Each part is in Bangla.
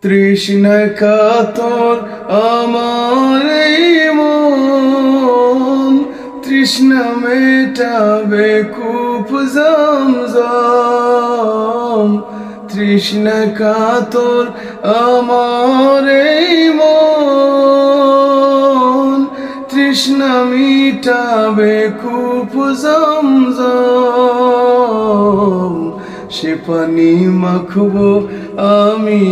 তৃষ্ণা কাতর আমার এই মন, তৃষ্ণা মেটাবে কূপ জমজম। তৃষ্ণা কাতর আমার এই মন, তৃষ্ণা মিটাবে কূপ জমজম। সে পানি মাখবো আমি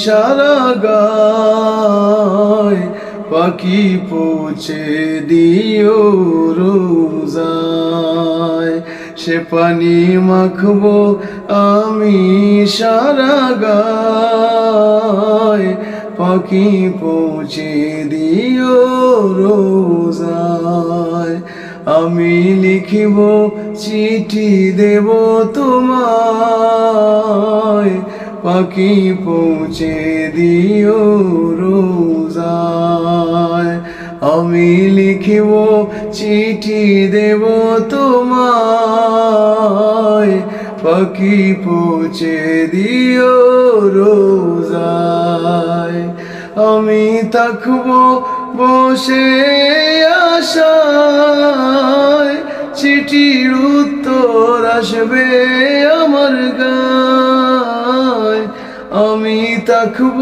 সারা গায়, পাখি পৌঁছে দিও রোজায়। সে পানি মাখবো আমি সারা গায়, পাখি পৌঁছে দিও রোজায়। আমি লিখিব চিঠি দেব তোমায়, পাখি পৌঁছে দিও রোজায়। আমি লিখিব চিঠি দেব তোমায়, পাখি পৌঁছে দিও রোজায়। আমি থাকব বসে আশায়, চিঠির উত্তর আসবে আমার গায়। আমি থাকব